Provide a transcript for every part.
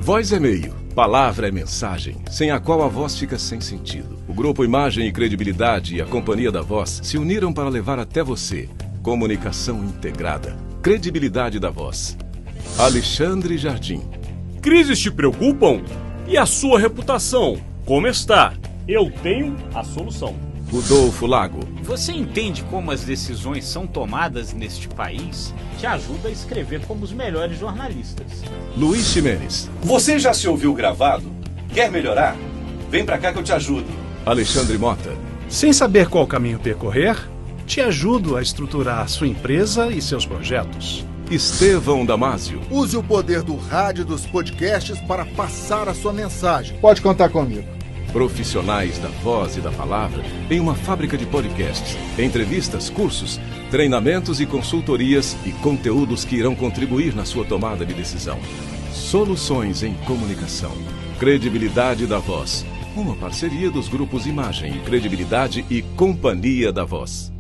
Voz é meio, palavra é mensagem, sem a qual a voz fica sem sentido. O Grupo Imagem e Credibilidade e a Companhia da Voz se uniram para levar até você comunicação integrada, credibilidade da voz. Alexandre Jardim. Crises te preocupam? E a sua reputação? Como está? Eu tenho a solução. Rodolfo Lago. Você entende como as decisões são tomadas neste país? Te ajuda a escrever como os melhores jornalistas. Luiz Ximenes. Você já se ouviu gravado? Quer melhorar? Vem pra cá que eu te ajudo. Alexandre Mota. Sem saber qual caminho percorrer, te ajudo a estruturar sua empresa e seus projetos. Estevão Damásio. Use o poder do rádio e dos podcasts para passar a sua mensagem. Pode contar comigo. Profissionais da voz e da palavra em uma fábrica de podcasts, entrevistas, cursos, treinamentos e consultorias e conteúdos que irão contribuir na sua tomada de decisão. Soluções em comunicação. Credibilidade da Voz. Uma parceria dos grupos Imagem, Credibilidade e Companhia da Voz.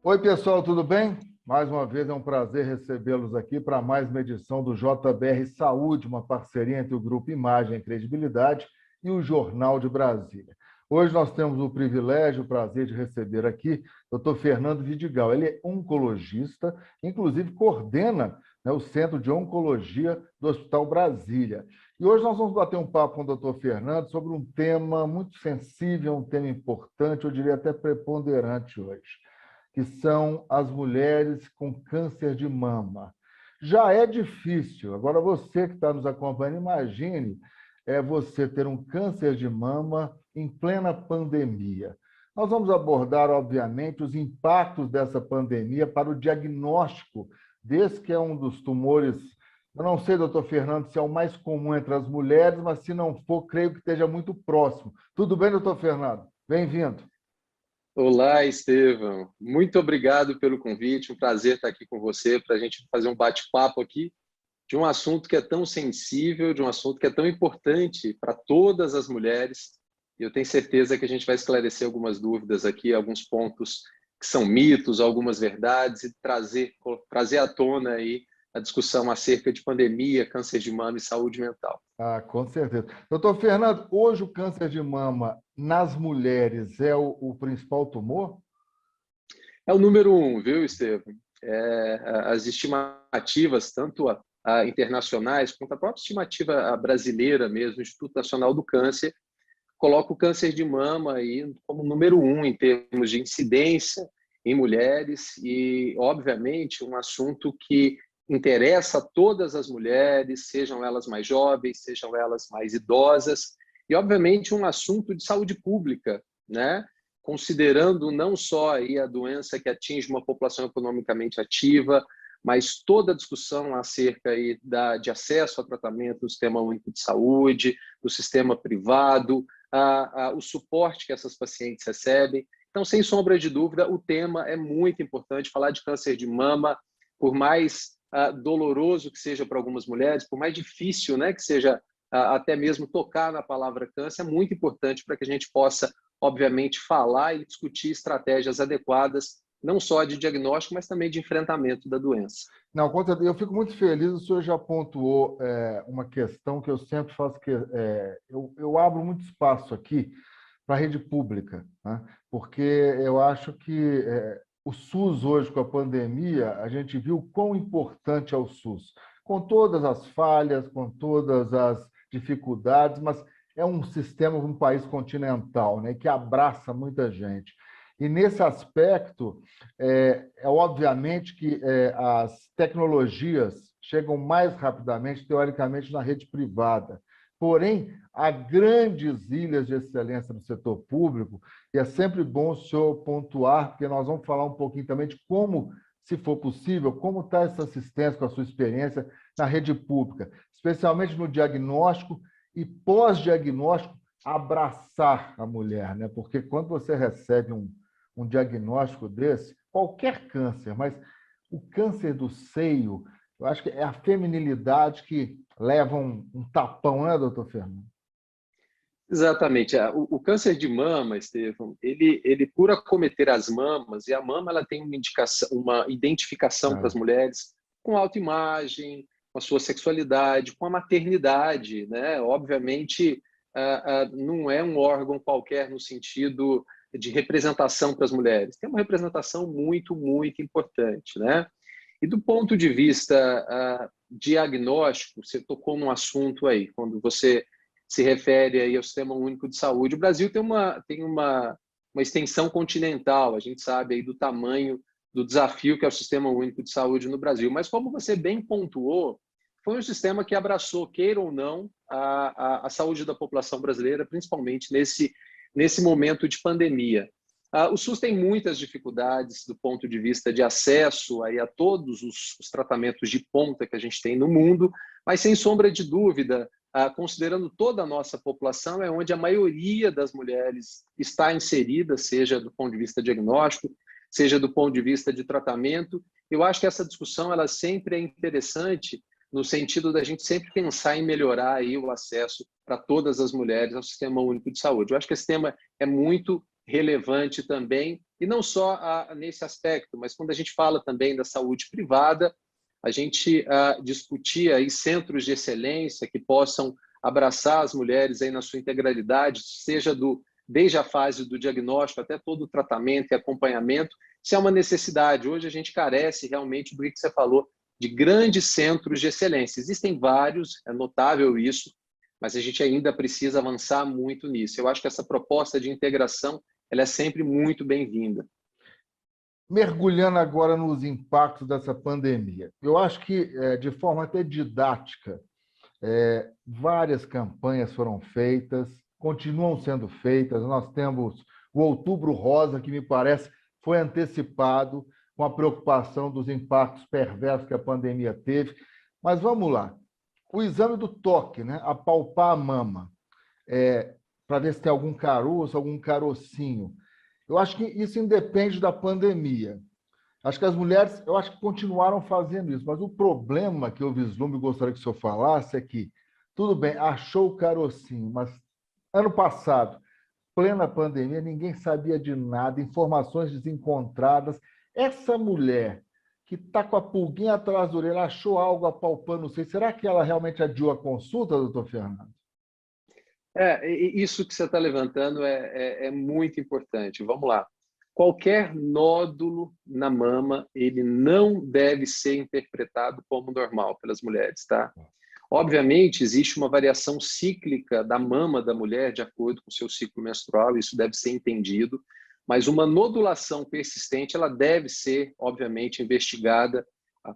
Oi, pessoal, tudo bem? Mais uma vez é um prazer recebê-los aqui para mais uma edição do JBR Saúde, uma parceria entre o Grupo Imagem e Credibilidade e o Jornal de Brasília. Hoje nós temos o privilégio, o prazer de receber aqui o Dr. Fernando Vidigal. Ele é oncologista, inclusive coordena, né, o Centro de Oncologia do Hospital Brasília. E hoje nós vamos bater um papo com o Dr. Fernando sobre um tema muito sensível, um tema importante, eu diria até preponderante hoje, que são as mulheres com câncer de mama. Já é difícil. Agora, você que está nos acompanhando, imagine você ter um câncer de mama em plena pandemia. Nós vamos abordar, obviamente, os impactos dessa pandemia para o diagnóstico desse que é um dos tumores. Eu não sei, doutor Fernando, se é o mais comum entre as mulheres, mas se não for, creio que esteja muito próximo. Tudo bem, doutor Fernando? Bem-vindo. Olá, Estevão. Muito obrigado pelo convite. Um prazer estar aqui com você para a gente fazer um bate-papo aqui de um assunto que é tão sensível, de um assunto que é tão importante para todas as mulheres. E eu tenho certeza que a gente vai esclarecer algumas dúvidas aqui, alguns pontos que são mitos, algumas verdades e trazer à tona aí a discussão acerca de pandemia, câncer de mama e saúde mental. Com certeza. Doutor Fernando, hoje o câncer de mama nas mulheres é o principal tumor? É o número 1, viu, Estevão? As estimativas, tanto internacionais quanto a própria estimativa brasileira mesmo, o Instituto Nacional do Câncer, coloca o câncer de mama aí como número 1 em termos de incidência em mulheres e, obviamente, um assunto que interessa a todas as mulheres, sejam elas mais jovens, sejam elas mais idosas, e, obviamente, um assunto de saúde pública, né? Considerando não só aí a doença que atinge uma população economicamente ativa, mas toda a discussão acerca aí de acesso a tratamento do Sistema Único de Saúde, do sistema privado, o suporte que essas pacientes recebem. Então, sem sombra de dúvida, o tema é muito importante. Falar de câncer de mama, por mais doloroso que seja para algumas mulheres, por mais difícil, né, que seja até mesmo tocar na palavra câncer, é muito importante para que a gente possa, obviamente, falar e discutir estratégias adequadas, não só de diagnóstico, mas também de enfrentamento da doença. Não, eu fico muito feliz, o senhor já pontuou uma questão que eu sempre faço, eu abro muito espaço aqui para a rede pública, né? Porque eu acho que o SUS hoje, com a pandemia, a gente viu o quão importante é o SUS, com todas as falhas, com todas as dificuldades, mas é um sistema, um país continental, né, que abraça muita gente. E, nesse aspecto, obviamente que as tecnologias chegam mais rapidamente, teoricamente, na rede privada. Porém, há grandes ilhas de excelência no setor público, e é sempre bom o senhor pontuar, porque nós vamos falar um pouquinho também de como, se for possível, como está essa assistência com a sua experiência na rede pública, especialmente no diagnóstico e pós-diagnóstico, abraçar a mulher, né? Porque quando você recebe um diagnóstico desse, qualquer câncer, mas o câncer do seio, eu acho que é a feminilidade que leva um tapão, né, doutor Fernando? Exatamente. O câncer de mama, Estevão, ele por acometer as mamas, e a mama ela tem uma identificação para as mulheres com a autoimagem, com a sua sexualidade, com a maternidade, né? Obviamente, não é um órgão qualquer no sentido de representação para as mulheres. Tem uma representação muito, muito importante, né? E do ponto de vista diagnóstico, você tocou num assunto aí, quando você se refere aí ao Sistema Único de Saúde. O Brasil tem uma extensão continental, a gente sabe aí do tamanho do desafio que é o Sistema Único de Saúde no Brasil. Mas, como você bem pontuou, foi um sistema que abraçou, queira ou não, a saúde da população brasileira, principalmente nesse momento de pandemia. O SUS tem muitas dificuldades do ponto de vista de acesso aí a todos os tratamentos de ponta que a gente tem no mundo, mas, sem sombra de dúvida, considerando toda a nossa população, é onde a maioria das mulheres está inserida, seja do ponto de vista diagnóstico, seja do ponto de vista de tratamento. Eu acho que essa discussão ela sempre é interessante no sentido da gente sempre pensar em melhorar aí o acesso para todas as mulheres ao Sistema Único de Saúde. Eu acho que esse tema é muito relevante também, e não só nesse aspecto, mas quando a gente fala também da saúde privada, a gente discutia aí centros de excelência que possam abraçar as mulheres aí na sua integralidade, seja desde a fase do diagnóstico até todo o tratamento e acompanhamento. Isso é uma necessidade. Hoje a gente carece realmente do que você falou, de grandes centros de excelência. Existem vários, é notável isso, mas a gente ainda precisa avançar muito nisso. Eu acho que essa proposta de integração ela é sempre muito bem-vinda. Mergulhando agora nos impactos dessa pandemia, eu acho que, de forma até didática, várias campanhas foram feitas, continuam sendo feitas. Nós temos o Outubro Rosa, que me parece foi antecipado com a preocupação dos impactos perversos que a pandemia teve. Mas vamos lá. O exame do toque, né? Apalpar a mama, para ver se tem algum caroço, algum carocinho. Eu acho que isso independe da pandemia. Acho que as mulheres, eu acho que continuaram fazendo isso, mas o problema que eu vislumbro e gostaria que o senhor falasse é que, tudo bem, achou o carocinho, mas ano passado, plena pandemia, ninguém sabia de nada, informações desencontradas. Essa mulher que está com a pulguinha atrás da orelha, achou algo apalpando, não sei, será que ela realmente adiou a consulta, doutor Fernando? Isso que você está levantando é muito importante. Vamos lá. Qualquer nódulo na mama, ele não deve ser interpretado como normal pelas mulheres, tá? Obviamente, existe uma variação cíclica da mama da mulher de acordo com o seu ciclo menstrual, isso deve ser entendido, mas uma nodulação persistente, ela deve ser, obviamente, investigada.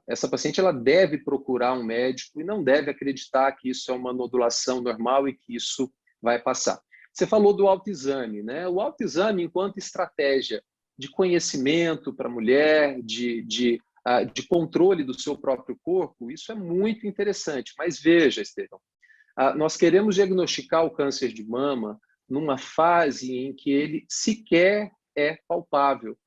Essa paciente ela deve procurar um médico e não deve acreditar que isso é uma nodulação normal e que isso vai passar. Você falou do autoexame, né? O autoexame, enquanto estratégia de conhecimento para a mulher, de controle do seu próprio corpo, isso é muito interessante. Mas veja, Estevão, nós queremos diagnosticar o câncer de mama numa fase em que ele sequer é palpável.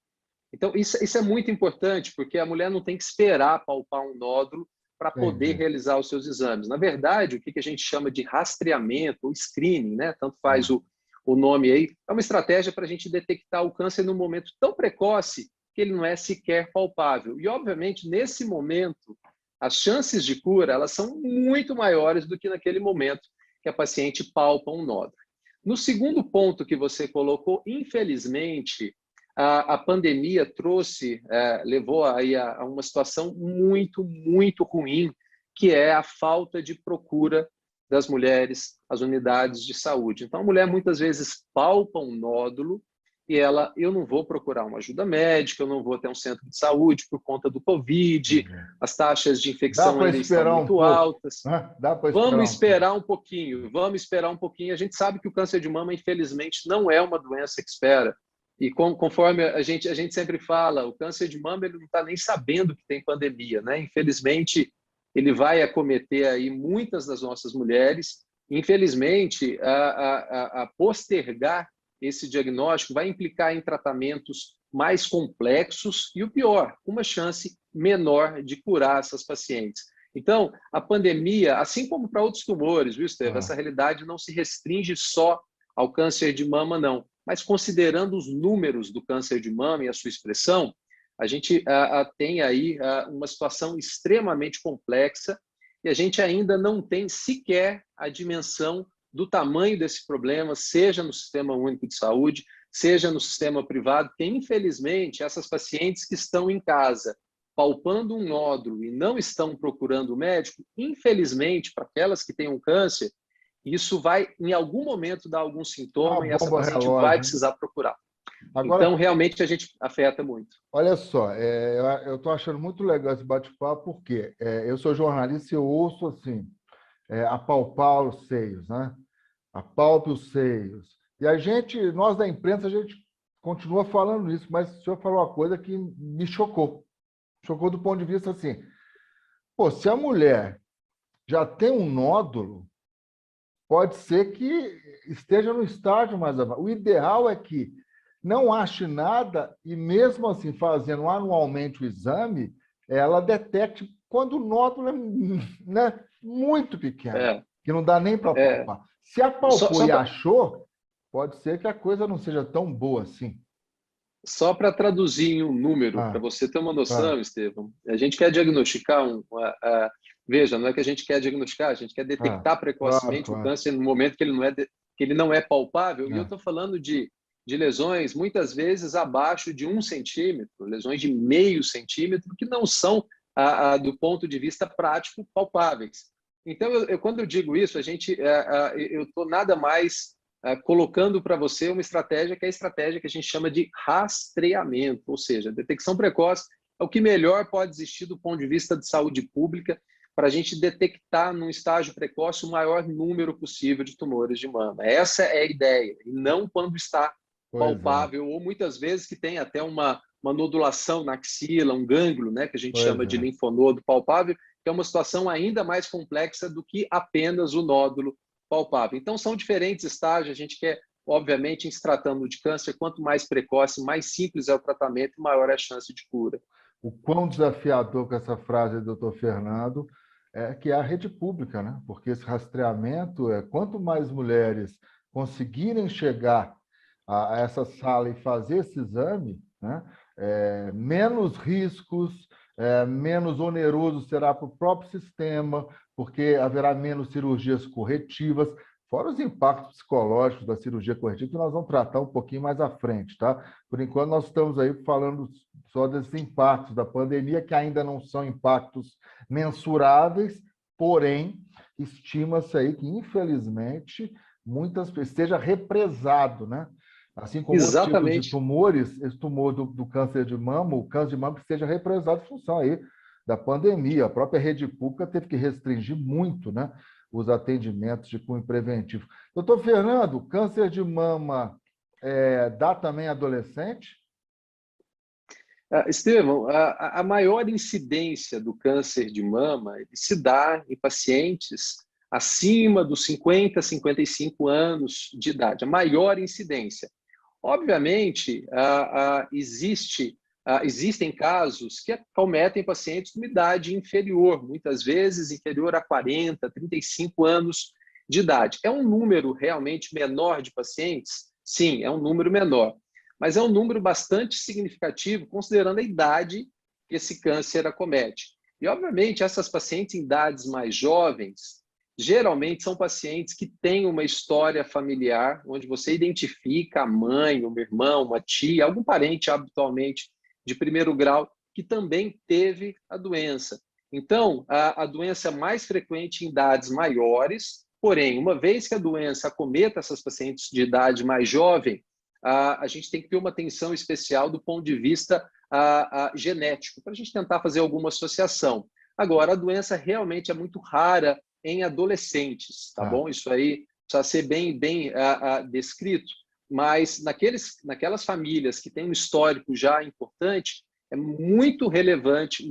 Então, isso é muito importante, porque a mulher não tem que esperar palpar um nódulo para poder realizar os seus exames. Na verdade, o que a gente chama de rastreamento ou screening, né? Tanto faz o nome aí, é uma estratégia para a gente detectar o câncer num momento tão precoce que ele não é sequer palpável. E, obviamente, nesse momento, as chances de cura elas são muito maiores do que naquele momento que a paciente palpa um nódulo. No segundo ponto que você colocou, infelizmente, a pandemia levou aí a uma situação muito, muito ruim, que é a falta de procura das mulheres às unidades de saúde. Então, a mulher muitas vezes palpa um nódulo e eu não vou procurar uma ajuda médica, eu não vou até um centro de saúde por conta do Covid, as taxas de infecção ainda estão muito altas. Vamos esperar um pouquinho, A gente sabe que o câncer de mama, infelizmente, não é uma doença que espera. E conforme a gente sempre fala, o câncer de mama ele não está nem sabendo que tem pandemia, né? Infelizmente, ele vai acometer aí muitas das nossas mulheres. Infelizmente, a postergar esse diagnóstico vai implicar em tratamentos mais complexos e, o pior, uma chance menor de curar essas pacientes. Então, a pandemia, assim como para outros tumores, viu, Estevam? Essa realidade não se restringe só ao câncer de mama, não. Mas considerando os números do câncer de mama e a sua expressão, a gente tem aí uma situação extremamente complexa e a gente ainda não tem sequer a dimensão do tamanho desse problema, seja no Sistema Único de Saúde, seja no sistema privado, porque, infelizmente, essas pacientes que estão em casa palpando um nódulo e não estão procurando o médico, infelizmente, para aquelas que têm um câncer, isso vai, em algum momento, dar algum sintoma e essa paciente vai precisar procurar. Agora, então, realmente, a gente afeta muito. Olha só, eu estou achando muito legal esse bate-papo, porque eu sou jornalista e eu ouço assim, apalpar os seios, né? Apalpe os seios. E nós da imprensa, a gente continua falando isso, mas o senhor falou uma coisa que me chocou. Chocou do ponto de vista assim, pô, se a mulher já tem um nódulo, pode ser que esteja no estágio mais avançado. O ideal é que não ache nada e, mesmo assim, fazendo anualmente o exame, ela detecte quando o nódulo é, né, muito pequeno, que não dá nem para palpar. Se apalpou e achou, pode ser que a coisa não seja tão boa assim. Só para traduzir em um número, para você ter uma noção, Estevam, a gente quer diagnosticar veja, não é que a gente quer diagnosticar, a gente quer detectar precocemente o câncer no momento que ele não é palpável. E eu estou falando de lesões, muitas vezes, abaixo de 1 centímetro, lesões de meio centímetro, que não são, do ponto de vista prático, palpáveis. Então, quando eu digo isso, eu estou nada mais colocando para você uma estratégia que é a estratégia que a gente chama de rastreamento, ou seja, detecção precoce é o que melhor pode existir do ponto de vista de saúde pública para a gente detectar num estágio precoce o maior número possível de tumores de mama. Essa é a ideia, e não quando está palpável, ou muitas vezes que tem até uma nodulação na axila, um gânglio, né, que a gente chama de linfonodo palpável, que é uma situação ainda mais complexa do que apenas o nódulo palpável. Então, são diferentes estágios. A gente quer, obviamente, em se tratando de câncer, quanto mais precoce, mais simples é o tratamento, maior é a chance de cura. O quão desafiador com essa frase do Dr. Fernando é que é a rede pública, né? Porque esse rastreamento quanto mais mulheres conseguirem chegar a essa sala e fazer esse exame, né? Menos riscos, menos oneroso será para o próprio sistema, porque haverá menos cirurgias corretivas, fora os impactos psicológicos da cirurgia corretiva, que nós vamos tratar um pouquinho mais à frente, tá? Por enquanto, nós estamos aí falando só desses impactos da pandemia, que ainda não são impactos mensuráveis, porém, estima-se aí que, infelizmente, muitas pessoas esteja represado, né? Assim como os tipos de tumores, esse tumor do câncer de mama, o câncer de mama que esteja represado em função aí da pandemia. A própria rede pública teve que restringir muito, né, os atendimentos de cunho preventivo. Doutor Fernando, câncer de mama dá também adolescente? Estevam, a maior incidência do câncer de mama se dá em pacientes acima dos 50, 55 anos de idade. A maior incidência. Obviamente, existem casos que acometem pacientes com idade inferior, muitas vezes inferior a 40, 35 anos de idade. É um número realmente menor de pacientes? Sim, é um número menor, mas é um número bastante significativo, considerando a idade que esse câncer acomete. E, obviamente, essas pacientes em idades mais jovens, geralmente são pacientes que têm uma história familiar, onde você identifica a mãe, um irmão, uma tia, algum parente habitualmente de primeiro grau, que também teve a doença. Então, a doença é mais frequente em idades maiores, porém, uma vez que a doença acometa essas pacientes de idade mais jovem, a gente tem que ter uma atenção especial do ponto de vista genético, para a gente tentar fazer alguma associação. Agora, a doença realmente é muito rara em adolescentes, tá bom? Isso aí precisa ser bem descrito, mas naquelas famílias que têm um histórico já importante, é muito relevante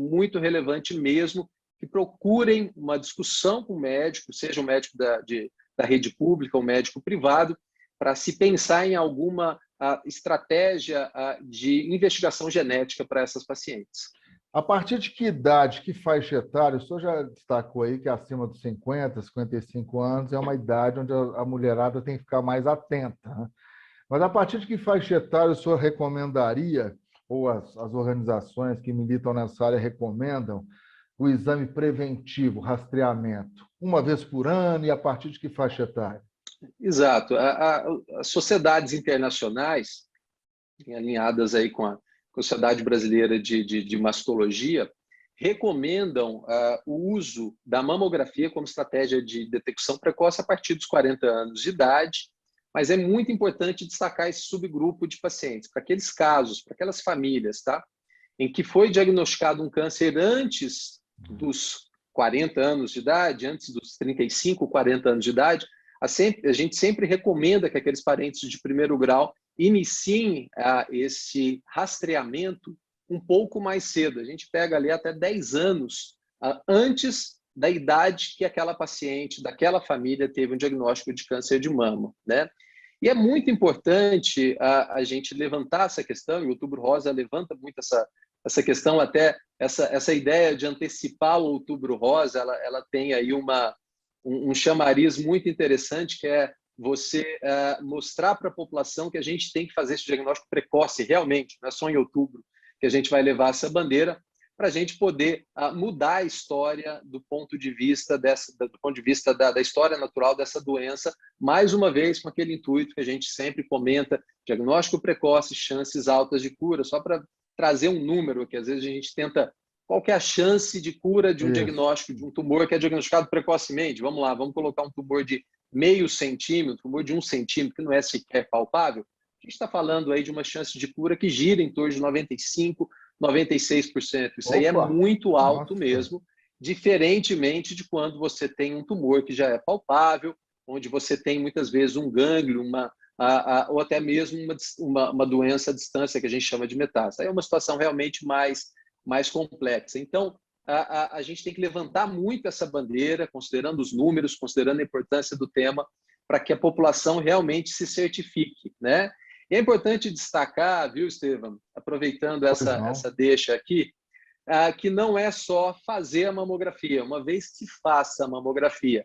mesmo, que procurem uma discussão com o médico, seja um médico da rede pública ou um médico privado, para se pensar em alguma estratégia de investigação genética para essas pacientes. A partir de que idade, que faixa etária, o senhor já destacou aí que acima dos 50, 55 anos é uma idade onde a mulherada tem que ficar mais atenta, né? Mas a partir de que faixa etária o senhor recomendaria, ou as organizações que militam nessa área recomendam, o exame preventivo, rastreamento, uma vez por ano e a partir de que faixa etária? Exato. As sociedades internacionais, alinhadas aí com a Sociedade Brasileira de Mastologia, recomendam o uso da mamografia como estratégia de detecção precoce a partir dos 40 anos de idade, mas é muito importante destacar esse subgrupo de pacientes, para aqueles casos, para aquelas famílias, tá? Em que foi diagnosticado um câncer antes dos 40 anos de idade, antes dos 35, 40 anos de idade, a gente sempre recomenda que aqueles parentes de primeiro grau iniciem esse rastreamento um pouco mais cedo. A gente pega ali até 10 anos antes da idade que aquela paciente, daquela família, teve um diagnóstico de câncer de mama, né? E é muito importante a gente levantar essa questão, e o Outubro Rosa levanta muito essa questão, até essa ideia de antecipar o Outubro Rosa, ela tem aí um chamariz muito interessante, que é você mostrar para a população que a gente tem que fazer esse diagnóstico precoce, realmente, não é só em outubro que a gente vai levar essa bandeira, para a gente poder mudar a história do ponto de vista da história natural dessa doença, mais uma vez com aquele intuito que a gente sempre comenta, diagnóstico precoce, chances altas de cura, só para trazer um número, que às vezes a gente tenta, qual que é a chance de cura de um diagnóstico de um tumor que é diagnosticado precocemente? Vamos lá, vamos colocar um tumor de meio centímetro, um tumor de 1 centímetro, que não é sequer palpável. A gente está falando aí de uma chance de cura que gira em torno de 95%, 96%. Isso aí é muito alto mesmo, diferentemente de quando você tem um tumor que já é palpável, onde você tem muitas vezes um gânglio, ou até mesmo uma doença à distância que a gente chama de metástase. Aí é uma situação realmente mais complexa. Então, a gente tem que levantar muito essa bandeira, considerando os números, considerando a importância do tema, para que a população realmente se certifique, né? E é importante destacar, viu, Estevam, aproveitando essa deixa aqui, que não é só fazer a mamografia. Uma vez que se faça a mamografia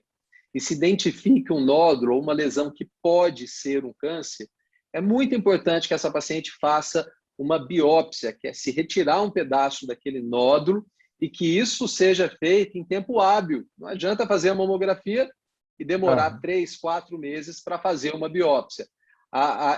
e se identifique um nódulo ou uma lesão que pode ser um câncer, é muito importante que essa paciente faça uma biópsia, que é se retirar um pedaço daquele nódulo e que isso seja feito em tempo hábil. Não adianta fazer a mamografia e demorar 3, 4 meses para fazer uma biópsia.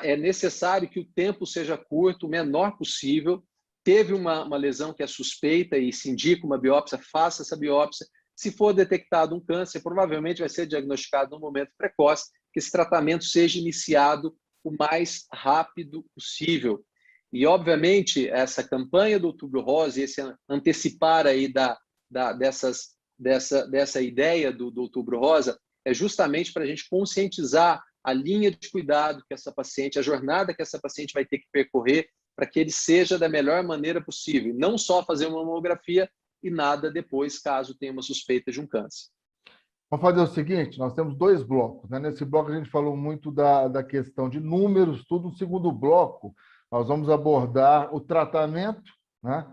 É necessário que o tempo seja curto, o menor possível. Teve uma lesão que é suspeita e se indica uma biópsia, faça essa biópsia. Se for detectado um câncer, provavelmente vai ser diagnosticado no momento precoce, que esse tratamento seja iniciado o mais rápido possível. E, obviamente, essa campanha do Outubro Rosa, esse antecipar aí dessa ideia do Outubro Rosa, é justamente para a gente conscientizar a linha de cuidado que essa paciente, a jornada que essa paciente vai ter que percorrer para que ele seja da melhor maneira possível. Não só fazer uma mamografia e nada depois, caso tenha uma suspeita de um câncer. Vamos fazer o seguinte, nós temos 2 blocos, né? Nesse bloco a gente falou muito da questão de números, tudo. No segundo bloco, nós vamos abordar o tratamento, né?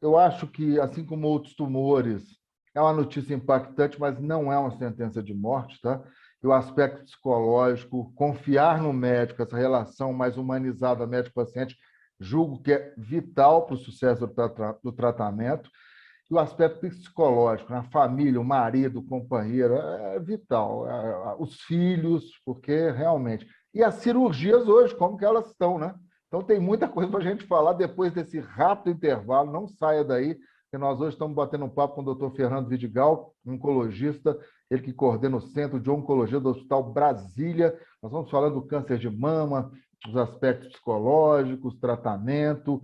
Eu acho que, assim como outros tumores, é uma notícia impactante, mas não é uma sentença de morte, tá? E o aspecto psicológico, confiar no médico, essa relação mais humanizada médico-paciente, julgo que é vital para o sucesso do tratamento. E o aspecto psicológico, na família, o marido, o companheiro, é vital. Os filhos, porque realmente... E as cirurgias hoje, como que elas estão, né? Então tem muita coisa para a gente falar depois desse rápido intervalo. Não saia daí, porque nós hoje estamos batendo um papo com o Dr. Fernando Vidigal, oncologista, ele que coordena o Centro de Oncologia do Hospital Brasília. Nós vamos falando do câncer de mama, os aspectos psicológicos, tratamento,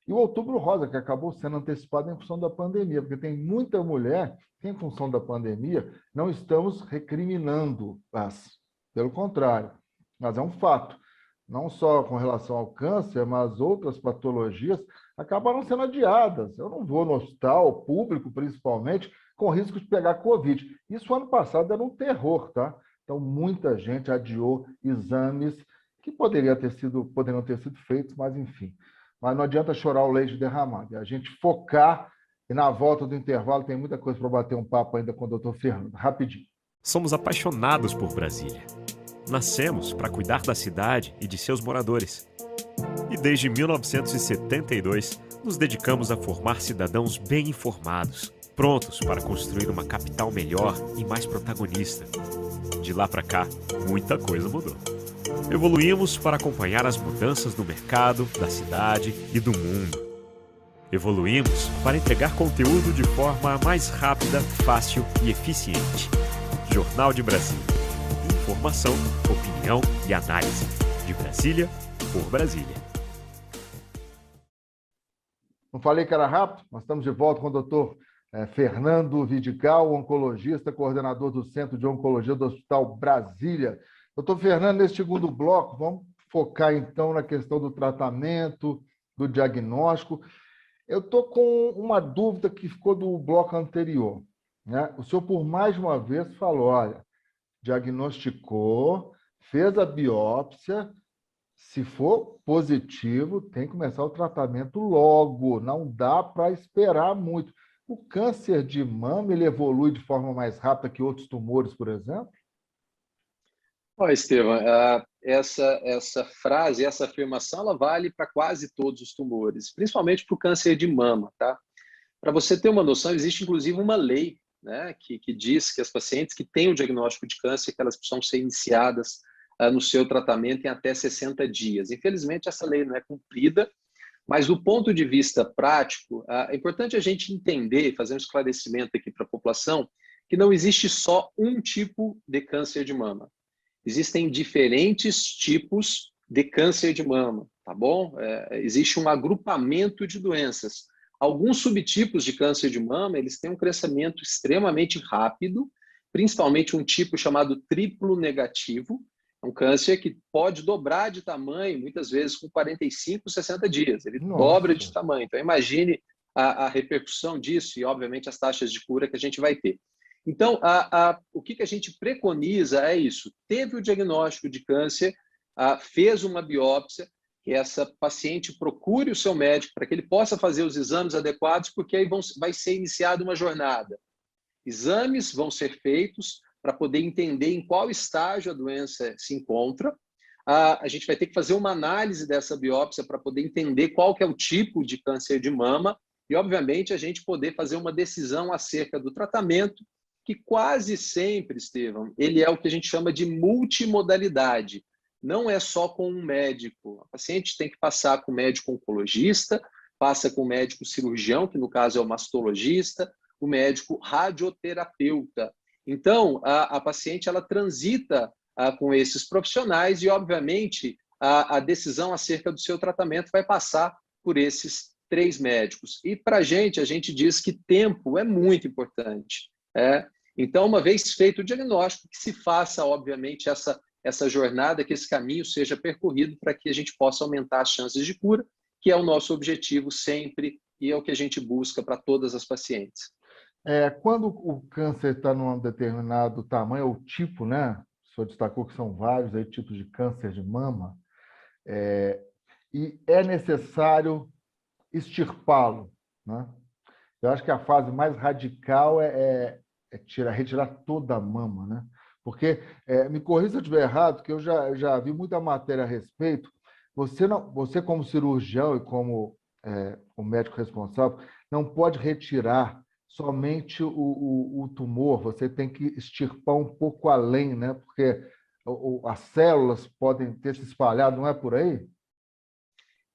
e o Outubro Rosa, que acabou sendo antecipado em função da pandemia, porque tem muita mulher que, em função da pandemia, não estamos recriminando-as. Pelo contrário, mas é um fato. Não só com relação ao câncer, mas outras patologias acabaram sendo adiadas. Eu não vou no hospital público, principalmente, com risco de pegar Covid. Isso ano passado era um terror, tá? Então, muita gente adiou exames que poderiam ter sido feitos, mas enfim. Mas não adianta chorar o leite derramado, é a gente focar, e na volta do intervalo tem muita coisa para bater um papo ainda com o doutor Fernando. Rapidinho. Somos apaixonados por Brasília. Nascemos para cuidar da cidade e de seus moradores. E desde 1972, nos dedicamos a formar cidadãos bem informados, prontos para construir uma capital melhor e mais protagonista. De lá para cá, muita coisa mudou. Evoluímos para acompanhar as mudanças do mercado, da cidade e do mundo. Evoluímos para entregar conteúdo de forma mais rápida, fácil e eficiente. Jornal de Brasília. Informação, opinião e análise. De Brasília, por Brasília. Não falei que era rápido? Nós estamos de volta com o doutor Fernando Vidigal, oncologista, coordenador do Centro de Oncologia do Hospital Brasília. Doutor Fernando, nesse segundo bloco, vamos focar então na questão do tratamento, do diagnóstico. Eu estou com uma dúvida que ficou do bloco anterior, né? O senhor, por mais uma vez, falou, olha, diagnosticou, fez a biópsia, se for positivo, tem que começar o tratamento logo, não dá para esperar muito. O câncer de mama, ele evolui de forma mais rápida que outros tumores, por exemplo? Estevam, essa frase, essa afirmação, ela vale para quase todos os tumores, principalmente para o câncer de mama, tá? Para você ter uma noção, existe inclusive uma lei, né, que diz que as pacientes que têm o diagnóstico de câncer, que elas precisam ser iniciadas no seu tratamento em até 60 dias. Infelizmente, essa lei não é cumprida, mas do ponto de vista prático, é importante a gente entender, fazer um esclarecimento aqui para a população, que não existe só um tipo de câncer de mama. Existem diferentes tipos de câncer de mama, tá bom? Existe um agrupamento de doenças. Alguns subtipos de câncer de mama, eles têm um crescimento extremamente rápido, principalmente um tipo chamado triplo negativo, é um câncer que pode dobrar de tamanho, muitas vezes com 45, 60 dias. Ele dobra de tamanho. Então, imagine a repercussão disso e, obviamente, as taxas de cura que a gente vai ter. Então, o que a gente preconiza é isso. Teve o diagnóstico de câncer, fez uma biópsia, que essa paciente procure o seu médico para que ele possa fazer os exames adequados, porque aí vai ser iniciada uma jornada. Exames vão ser feitos para poder entender em qual estágio a doença se encontra. A gente vai ter que fazer uma análise dessa biópsia para poder entender qual que é o tipo de câncer de mama e, obviamente, a gente poder fazer uma decisão acerca do tratamento, que quase sempre, Estevam, ele é o que a gente chama de multimodalidade. Não é só com um médico. A paciente tem que passar com o médico oncologista, passa com o médico cirurgião, que no caso é o mastologista, o médico radioterapeuta. Então, a paciente ela transita com esses profissionais e, obviamente, a decisão acerca do seu tratamento vai passar por esses 3 médicos. E, para a gente diz que tempo é muito importante. Então, uma vez feito o diagnóstico, que se faça, obviamente, essa jornada, que esse caminho seja percorrido para que a gente possa aumentar as chances de cura, que é o nosso objetivo sempre e é o que a gente busca para todas as pacientes. Quando o câncer está num determinado tamanho, ou tipo, né? O senhor destacou que são vários aí, tipos de câncer de mama, e é necessário extirpá-lo, né? Eu acho que a fase mais radical é retirar toda a mama, né? Porque, me corrija se eu estiver errado, que eu já vi muita matéria a respeito. Você como cirurgião e como o médico responsável, não pode retirar somente o tumor, você tem que extirpar um pouco além, né? Porque as células podem ter se espalhado, não é por aí?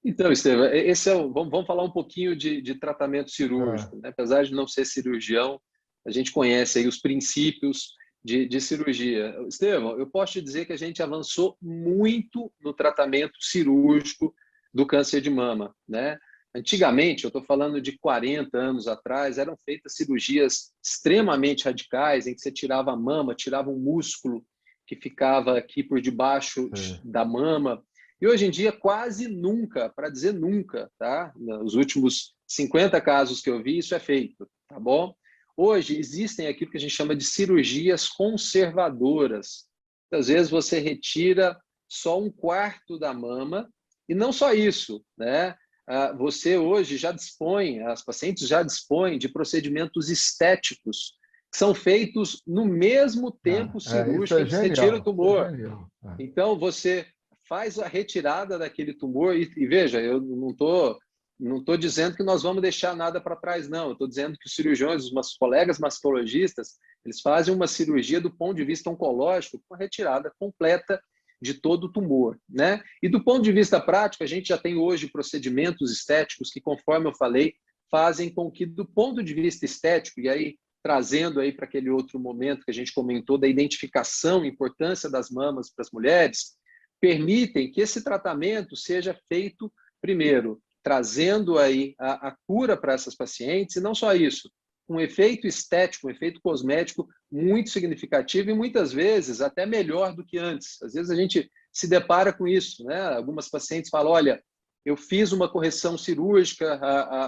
Então, Estevam, vamos falar um pouquinho de tratamento cirúrgico, né? Apesar de não ser cirurgião, a gente conhece aí os princípios de cirurgia. Estevam, eu posso te dizer que a gente avançou muito no tratamento cirúrgico do câncer de mama, né? Antigamente, eu estou falando de 40 anos atrás, eram feitas cirurgias extremamente radicais, em que você tirava a mama, tirava um músculo que ficava aqui por debaixo da mama. E hoje em dia, quase nunca, para dizer nunca, tá? Nos últimos 50 casos que eu vi, isso é feito, tá bom? Hoje, existem aquilo que a gente chama de cirurgias conservadoras. Às vezes, você retira só 1/4 da mama. E não só isso, né? Você hoje já dispõe, as pacientes já dispõem de procedimentos estéticos que são feitos no mesmo tempo cirúrgico que se retira o tumor. Então, você faz a retirada daquele tumor e veja, eu não estou dizendo que nós vamos deixar nada para trás, não. Eu estou dizendo que os cirurgiões, os meus colegas mastologistas, eles fazem uma cirurgia do ponto de vista oncológico com a retirada completa de todo o tumor, né? E do ponto de vista prático, a gente já tem hoje procedimentos estéticos que, conforme eu falei, fazem com que, do ponto de vista estético, e aí trazendo aí para aquele outro momento que a gente comentou da identificação, importância das mamas para as mulheres, permitem que esse tratamento seja feito, primeiro, trazendo aí a cura para essas pacientes, e não só isso, um efeito estético, um efeito cosmético muito significativo e muitas vezes até melhor do que antes. Às vezes a gente se depara com isso, né? Algumas pacientes falam, olha, eu fiz uma correção cirúrgica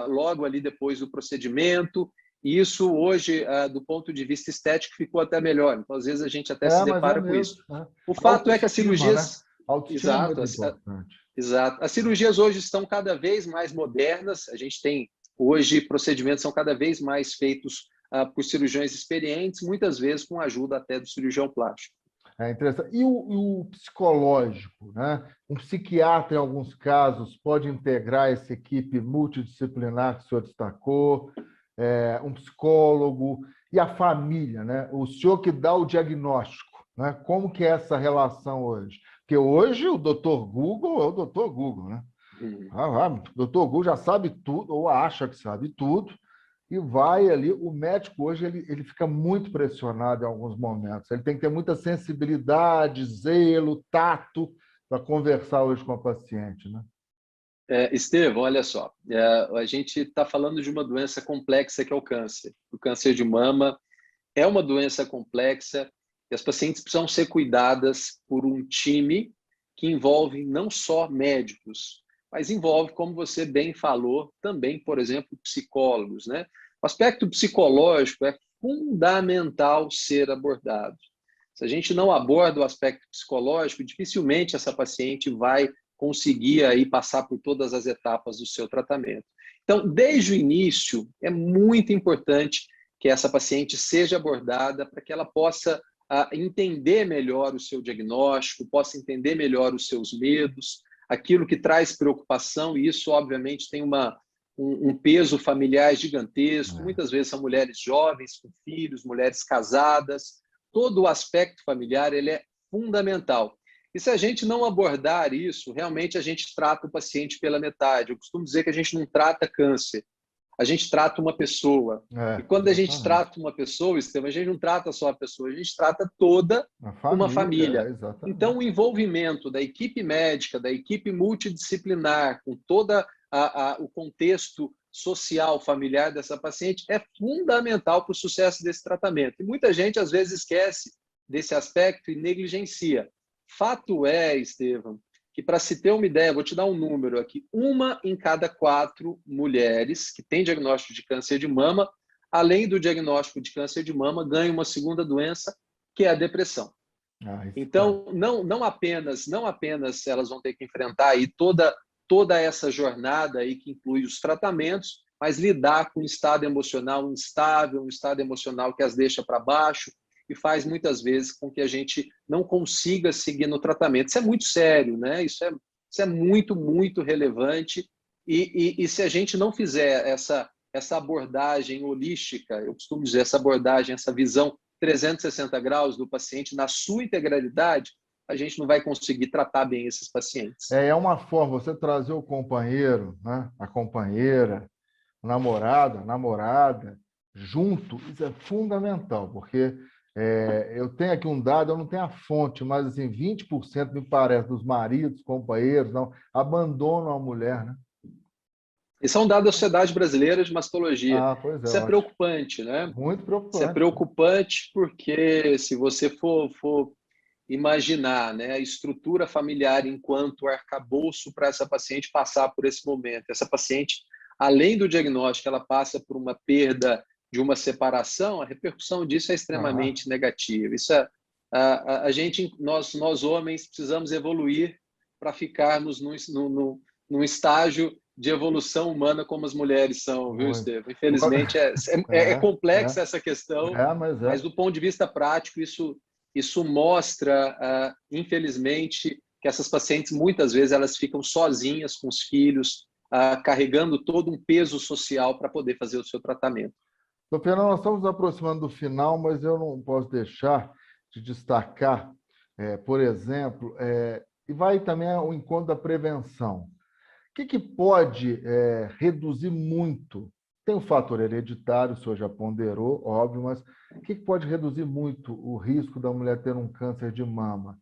logo ali depois do procedimento, e isso hoje, do ponto de vista estético, ficou até melhor. Então, às vezes a gente até se depara com isso. O fato é que as cirurgias... Exato, exato. As cirurgias hoje estão cada vez mais modernas, a gente tem hoje procedimentos são cada vez mais feitos por cirurgiões experientes, muitas vezes com a ajuda até do cirurgião plástico. É interessante. E o psicológico, né? Um psiquiatra, em alguns casos, pode integrar essa equipe multidisciplinar que o senhor destacou, um psicólogo e a família, né? O senhor que dá o diagnóstico, né? Como que é essa relação hoje? Porque hoje o Dr. Google é o Dr. Google, né? O Dr. Google já sabe tudo, ou acha que sabe tudo, e vai ali. O médico hoje ele fica muito pressionado em alguns momentos. Ele tem que ter muita sensibilidade, zelo, tato para conversar hoje com a paciente, né? Estevão, olha só, a gente está falando de uma doença complexa que é o câncer. O câncer de mama é uma doença complexa e as pacientes precisam ser cuidadas por um time que envolve não só médicos, mas envolve, como você bem falou, também, por exemplo, psicólogos, né? O aspecto psicológico é fundamental ser abordado. Se a gente não aborda o aspecto psicológico, dificilmente essa paciente vai conseguir aí passar por todas as etapas do seu tratamento. Então, desde o início, é muito importante que essa paciente seja abordada para que ela possa entender melhor o seu diagnóstico, possa entender melhor os seus medos, aquilo que traz preocupação, e isso, obviamente, tem um peso familiar gigantesco. Muitas vezes são mulheres jovens, com filhos, mulheres casadas. Todo o aspecto familiar ele é fundamental. E se a gente não abordar isso, realmente a gente trata o paciente pela metade. Eu costumo dizer que a gente não trata câncer, a gente trata uma pessoa. E quando a gente trata uma pessoa, Estevam, a gente não trata só a pessoa, a gente trata toda uma família. Então, o envolvimento da equipe médica, da equipe multidisciplinar, com todo o contexto social, familiar dessa paciente, é fundamental para o sucesso desse tratamento. E muita gente, às vezes, esquece desse aspecto e negligencia. Fato é, Estevam, que para se ter uma ideia, vou te dar um número aqui, 1 em cada 4 mulheres que têm diagnóstico de câncer de mama, além do diagnóstico de câncer de mama, ganham uma segunda doença, que é a depressão. Então, não apenas elas vão ter que enfrentar aí toda essa jornada aí que inclui os tratamentos, mas lidar com um estado emocional instável, um estado emocional que as deixa para baixo, e faz muitas vezes com que a gente não consiga seguir no tratamento. Isso é muito sério, né? Isso é muito, muito relevante. E se a gente não fizer essa abordagem holística, eu costumo dizer, essa abordagem, essa visão 360 graus do paciente na sua integralidade, a gente não vai conseguir tratar bem esses pacientes. É uma forma, você trazer o companheiro, né? A companheira, o namorado, a namorada, junto, isso é fundamental, porque... eu tenho aqui um dado, eu não tenho a fonte, mas assim, 20% me parece dos maridos, companheiros, não abandonam a mulher, né? Isso é um dado da Sociedade Brasileira de Mastologia. Pois é, isso é preocupante, né? Muito preocupante. Isso é preocupante porque se você for imaginar, né, a estrutura familiar enquanto arcabouço para essa paciente passar por esse momento, essa paciente, além do diagnóstico, ela passa por uma perda de uma separação, a repercussão disso é extremamente negativa. Isso nós homens precisamos evoluir para ficarmos num estágio de evolução humana como as mulheres são, viu, Estevam? Infelizmente é complexa essa questão, mas do ponto de vista prático isso mostra, infelizmente, que essas pacientes muitas vezes elas ficam sozinhas com os filhos, carregando todo um peso social para poder fazer o seu tratamento. Doutor Fernando, nós estamos nos aproximando do final, mas eu não posso deixar de destacar, por exemplo, e vai também ao encontro da prevenção. O que pode reduzir muito? Tem o fator hereditário, o senhor já ponderou, óbvio, mas o que pode reduzir muito o risco da mulher ter um câncer de mama?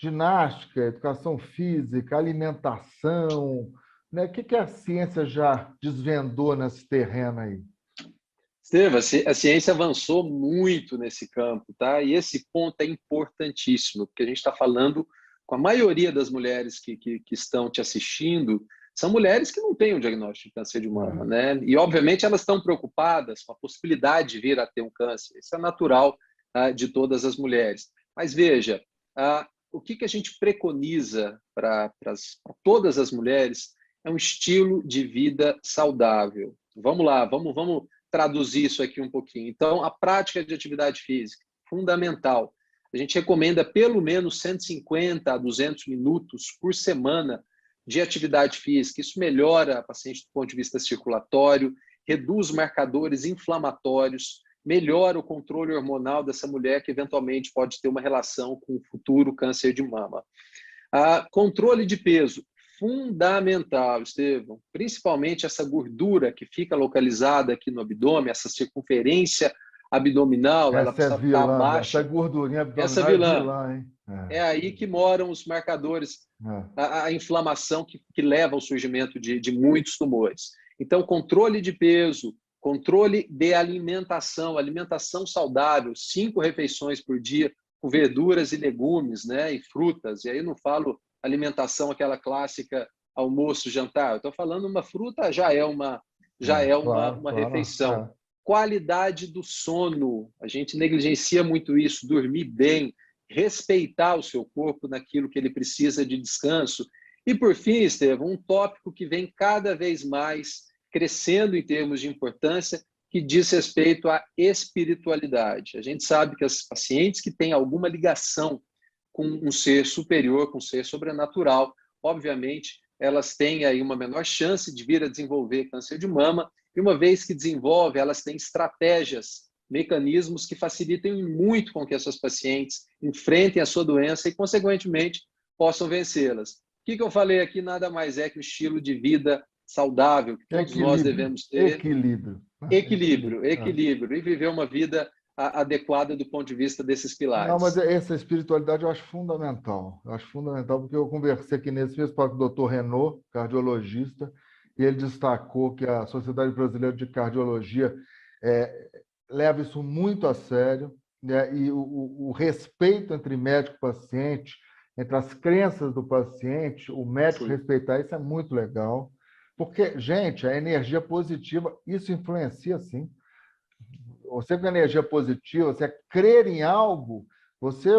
Ginástica, educação física, alimentação, né? O que a ciência já desvendou nesse terreno aí? Estevam, a ciência avançou muito nesse campo, tá? E esse ponto é importantíssimo, porque a gente está falando com a maioria das mulheres que estão te assistindo, são mulheres que não têm o diagnóstico de câncer de mama, né? E, obviamente, elas estão preocupadas com a possibilidade de vir a ter um câncer. Isso é natural de todas as mulheres. Mas, veja, o que a gente preconiza para todas as mulheres é um estilo de vida saudável. Vamos lá, vamos traduzir isso aqui um pouquinho. Então, a prática de atividade física, fundamental. A gente recomenda pelo menos 150 a 200 minutos por semana de atividade física. Isso melhora a paciente do ponto de vista circulatório, reduz marcadores inflamatórios, melhora o controle hormonal dessa mulher que eventualmente pode ter uma relação com o futuro câncer de mama. Controle de peso, fundamental, Estevam. Principalmente essa gordura que fica localizada aqui no abdômen, essa circunferência abdominal, ela precisa estar baixa. Essa gordurinha abdominal essa vilã, hein? É aí que moram os marcadores, a inflamação que leva ao surgimento de muitos tumores. Então, controle de peso, controle de alimentação saudável, 5 refeições por dia, com verduras e legumes, né, e frutas. E aí eu não falo alimentação aquela clássica almoço, jantar. Eu estou falando uma fruta já é uma refeição. Qualidade do sono, a gente negligencia muito isso, dormir bem, respeitar o seu corpo naquilo que ele precisa de descanso. E, por fim, Estevam, um tópico que vem cada vez mais crescendo em termos de importância, que diz respeito à espiritualidade. A gente sabe que as pacientes que têm alguma ligação com um ser superior, com um ser sobrenatural, obviamente, elas têm aí uma menor chance de vir a desenvolver câncer de mama, e uma vez que desenvolve, elas têm estratégias, mecanismos que facilitem muito com que essas pacientes enfrentem a sua doença e, consequentemente, possam vencê-las. O que eu falei aqui nada mais é que um estilo de vida saudável, que todos nós devemos ter. Equilíbrio. E viver uma vida adequada do ponto de vista desses pilares. Não, mas essa espiritualidade eu acho fundamental. Eu acho fundamental porque eu conversei aqui nesse mesmo com o doutor Renaud, cardiologista, e ele destacou que a Sociedade Brasileira de Cardiologia leva isso muito a sério, né? E o respeito entre médico e paciente, entre as crenças do paciente, o médico respeitar isso é muito legal, porque, gente, a energia positiva, isso influencia, sim. Você com energia positiva, você crer em algo, você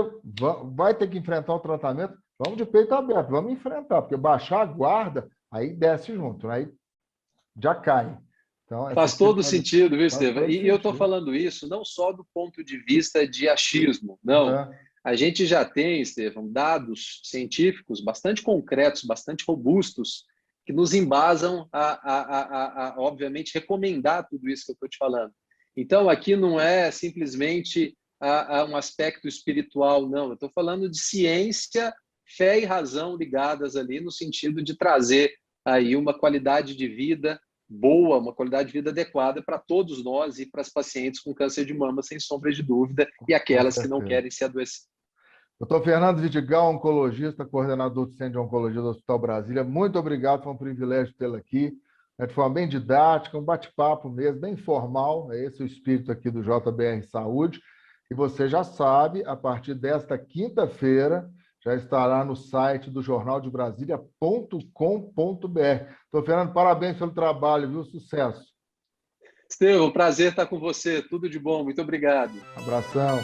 vai ter que enfrentar o tratamento, vamos de peito aberto, vamos enfrentar, porque baixar a guarda, aí desce junto, aí já cai. Então, faz todo sentido, viu, Estevam? E eu estou falando isso não só do ponto de vista de achismo, não. A gente já tem, Estevam, dados científicos bastante concretos, bastante robustos, que nos embasam a obviamente, recomendar tudo isso que eu estou te falando. Então, aqui não é simplesmente um aspecto espiritual, não. Eu estou falando de ciência, fé e razão ligadas ali no sentido de trazer aí uma qualidade de vida boa, uma qualidade de vida adequada para todos nós e para as pacientes com câncer de mama, sem sombra de dúvida, e aquelas que não querem se adoecer. Doutor Fernando Vidigal, oncologista, coordenador do Centro de Oncologia do Hospital Brasília, muito obrigado, foi um privilégio tê-lo aqui, de forma bem didática, um bate-papo mesmo, bem informal, é esse o espírito aqui do JBR Saúde, e você já sabe, a partir desta quinta-feira, já estará no site do jornaldebrasilia.com.br. Doutor Fernando, parabéns pelo trabalho, viu? Sucesso. Estevam, prazer estar com você. Tudo de bom. Muito obrigado. Abração.